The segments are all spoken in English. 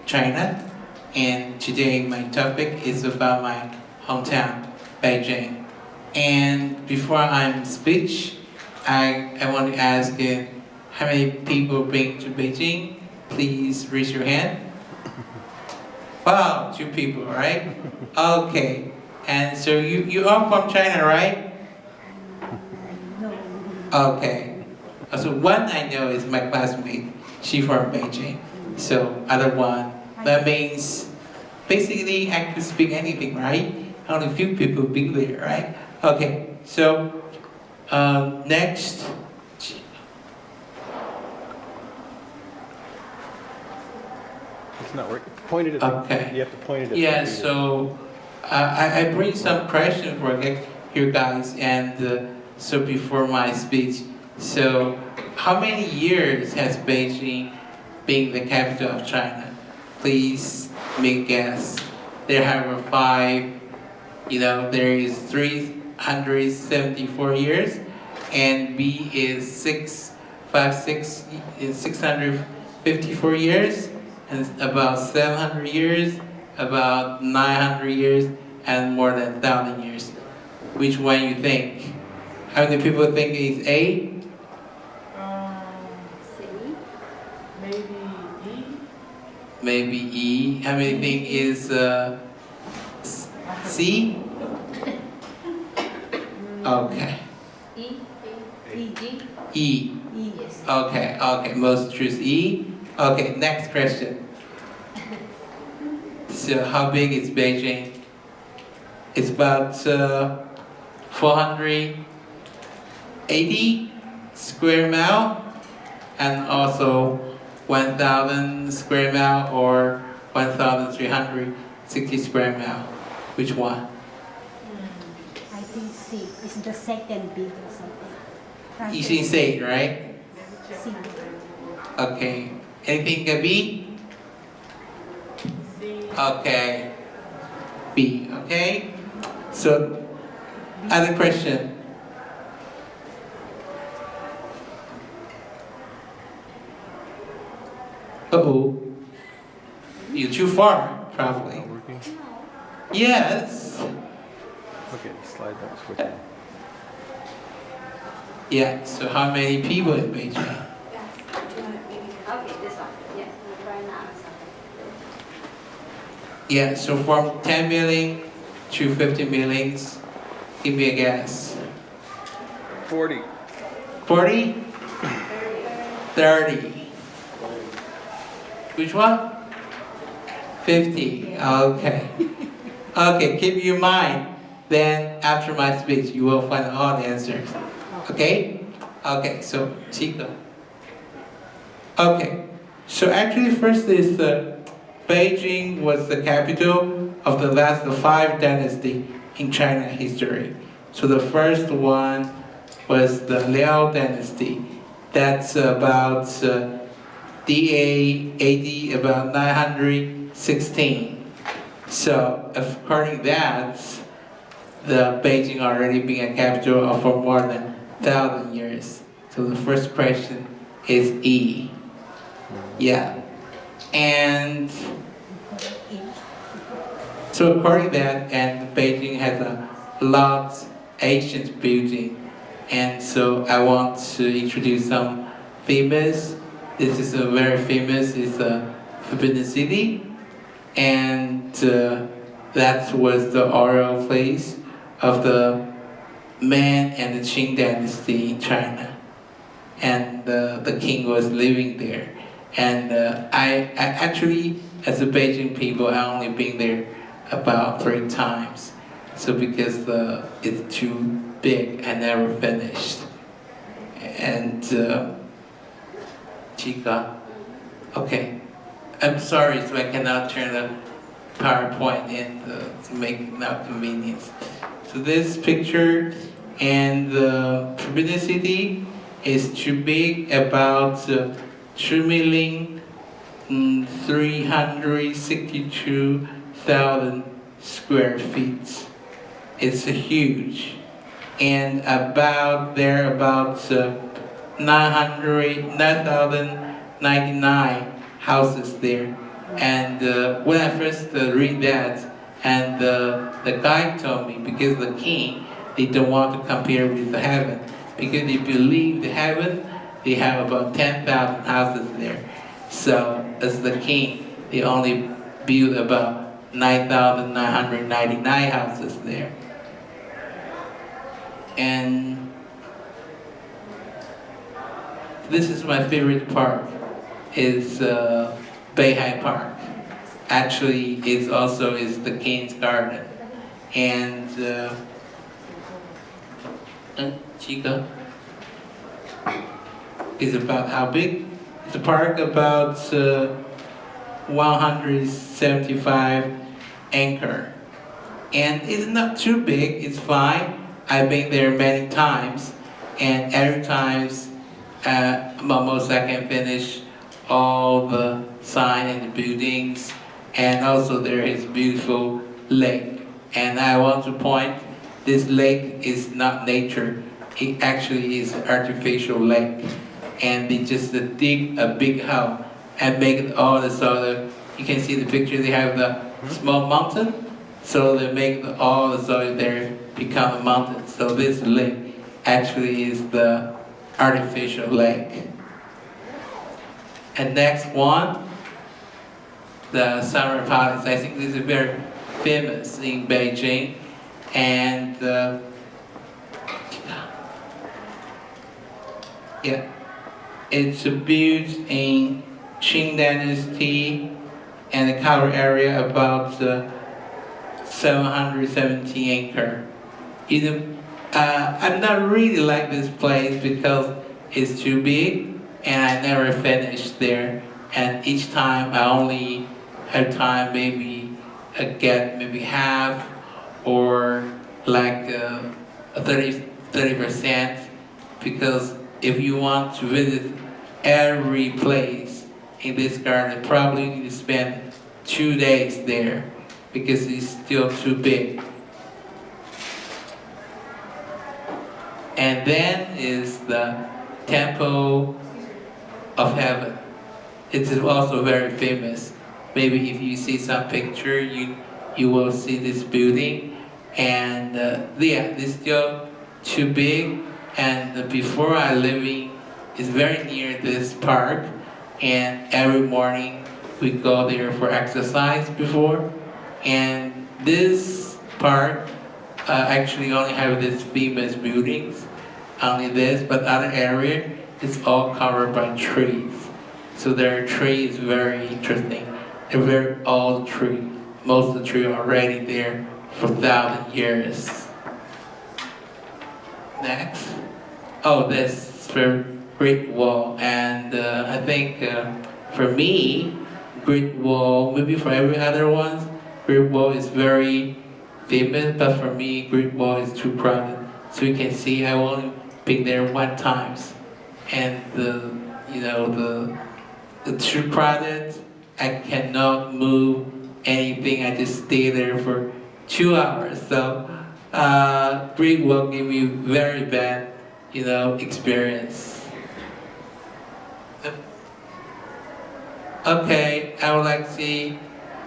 China, and today my topic is about my hometown, Beijing. And before I speech, I want to ask how many people been to Beijing? Please raise your hand. Wow, 2 people, right? Okay. And so you are from China, right? Okay. So one I know is my classmate. She from Beijing. So other one, that means basically I can speak anything, right? Only few people been there, right? Okay. So next. It's not working. Point it at Okay. You have to point it at Yeah. the So I bring some questions for you guys, and so before my speech. So how many years has Beijing been the capital of China? Please make a guess. There are 5, there is 374 years, and B is 654 years, and about 700 years, about 900 years, and more than 1,000 years. Which one you think? How many people think it's A? C. Maybe E. How many think is C? Okay. E. E. G. E. E. Yes. Okay. Most choose E. Okay, next question. So how big is Beijing? It's about 480 square mile, and also 1,000 square mile or 1,360 square mile. Which one? I think C is the second big or something. You should say it, right? C. Okay. Anything can be? Okay. B. Okay. So, other question. Uh-oh. You're too far, probably. Not working. Yes. Okay, slide that switch in. Yeah. So how many people in Beijing? Okay, this one. Yes. Right now. Yeah. So from 10 million to 50 millions, give me a guess. 40. 40? 30. Which one? 50. Okay. Okay, keep in mind. Then after my speech, you will find all the answers. Okay? Okay, so Chico. Okay. So actually first is Beijing was the capital of the last 5 dynasty in China history. So the first one was the Liao dynasty. That's about DA AD about 916. So according to that, the Beijing already been a capital for more than 1,000 years. So the first question is E. Yeah. And so according to that, and Beijing has a lot ancient building. And so I want to introduce some famous. This is a very famous, it's a Forbidden City. And that was the oral place of the Man and the Qing dynasty in China. And the king was living there. And I actually, as a Beijing people, I only been there about 3 times. So because it's too big, I never finished. And Chica, okay. I'm sorry, so I cannot turn the PowerPoint in to make it not convenience. So this picture and the Forbidden City is too big, about 2,362,000 square feet. It's huge, and about 9,099 houses there. And when I first read that, and the guy told me, because the king, they don't want to compare with the heaven, because they believe the heaven, they have about 10,000 houses there. So as the king, they only build about 9,999 houses there. And this is my favorite park, is Beijing Park. Actually, it's also is the King's Garden. And Chica is about how big? It's a park about 175 acre. And it's not too big, it's fine. I've been there many times, and every time almost I can finish all the sign and the buildings, and also there is beautiful lake. And I want to point, this lake is not nature, it actually is an artificial lake. And they just dig a big hole and make it all the soil. You can see the picture, they have the small mountain, so they make all the soil there become a mountain. So this lake actually is the artificial lake. And next one, the Summer Palace. I think this is very famous in Beijing. And yeah, it's built in Qing Dynasty, and the cover area about 717 acre. I'm not really like this place because it's too big, and I never finished there. And each time I only have time maybe get maybe half or like 30%, because if you want to visit every place in this garden, probably you need to spend 2 days there because it's still too big. And then is the Temple of Heaven. It is also very famous. Maybe if you see some picture, you will see this building. And yeah, it's still too big. And before I living, it's very near this park. And every morning we go there for exercise before. And this park actually only have these famous buildings, only this, but other area is all covered by trees. So their tree is very interesting. They're very old tree. Most of the trees are already there for 1,000 years. Next. Oh, this Great Wall. And I think for me, Great Wall, maybe for every other one, Great Wall is very famous, but for me, Great Wall is too crowded. So you can see I only been there one time. And the too crowded, I cannot move anything. I just stay there for 2 hours. So Great Wall gave me very bad, experience. Okay, I would like to see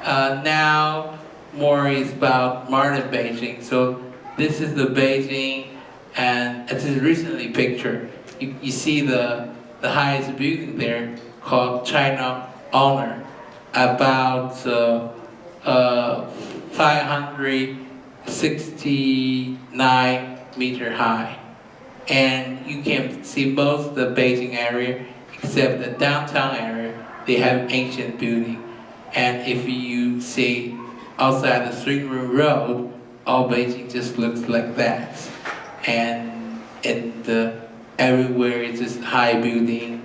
now more is about modern Beijing. So this is the Beijing, and it's a recently picture. You see the highest building there called China Honor, about 569 meter high. And you can see most of the Beijing area, except the downtown area, they have ancient building. And if you see outside the String Room Road, all Beijing just looks like that. And everywhere is just high building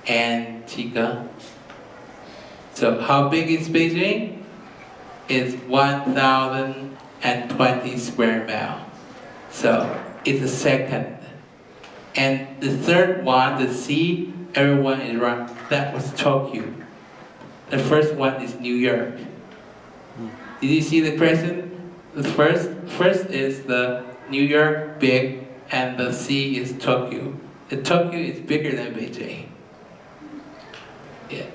and Chica. So how big is Beijing? It's 1,020 square miles. So it's the second. And the third one, the sea, everyone is wrong. That was Tokyo. The first one is New York. Did you see the present? The first is the New York big, and the sea is Tokyo. The Tokyo is bigger than Beijing. Yes.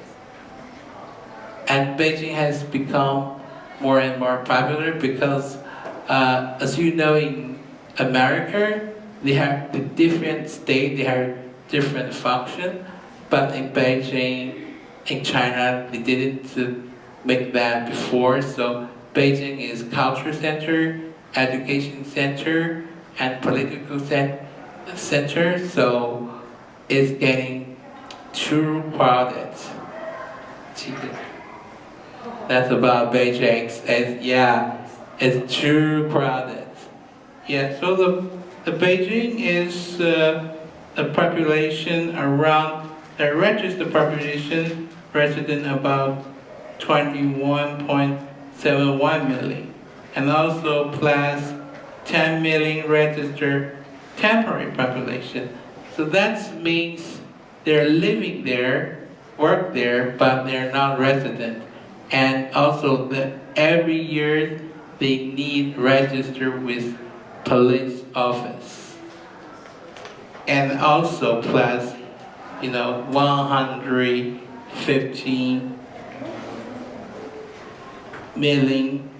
And Beijing has become more and more popular because, as you know, in America, they have the different state, they have different function, but in Beijing, in China, they didn't make that before. So Beijing is culture center, education center, and political center. So it's getting too crowded. That's about Beijing. It's too crowded. Yeah, so the Beijing is a population around, the registered population resident about 21.71 million, and also plus 10 million registered temporary population. So that means they're living there, work there, but they're not resident. And also every year they need register with police office. And also plus, 115 million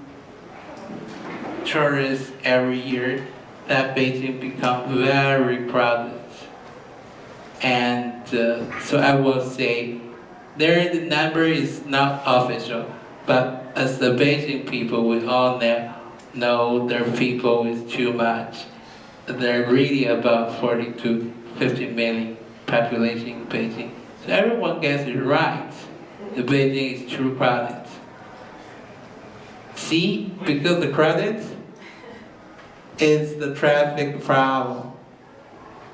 tourists every year, that Beijing become very crowded. And so I will say, there the number is not official, but as the Beijing people, we all know their people is too much. They're really about 40 to 50 million population in Beijing. So everyone gets it right. The Beijing is too crowded. See, because the crowded is the traffic problem.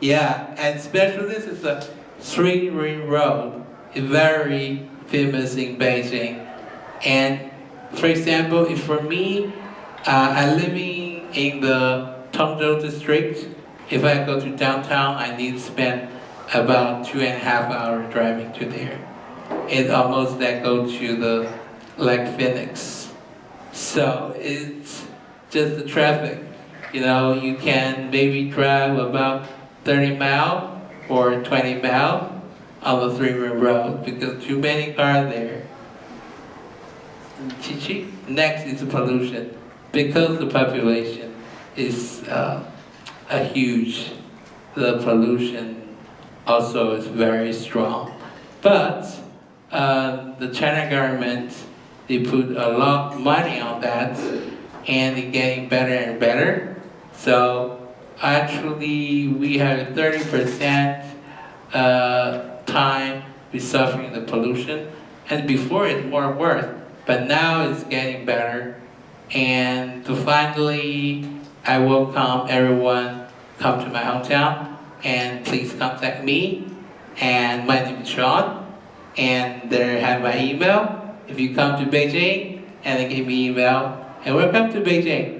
Yeah, and especially this is a three-ring road. It's very famous in Beijing. And for example, if for me, I'm living in the Tongzhou district. If I go to downtown, I need to spend about 2.5 hours driving to there. It almost like go to the Phoenix. So it's just the traffic. You can maybe drive about 30 miles or 20 miles on the three-ring road because too many cars there. Next is pollution. Because the population is huge, the pollution also is very strong. But the China government, they put a lot of money on that, and it's getting better and better. So actually, we have 30% time we suffering the pollution, and before it's more worse, but now it's getting better. And to finally, I welcome everyone come to my hometown, and please contact me. And my name is Sean, and there I have my email. If you come to Beijing, and give me email, and welcome to Beijing.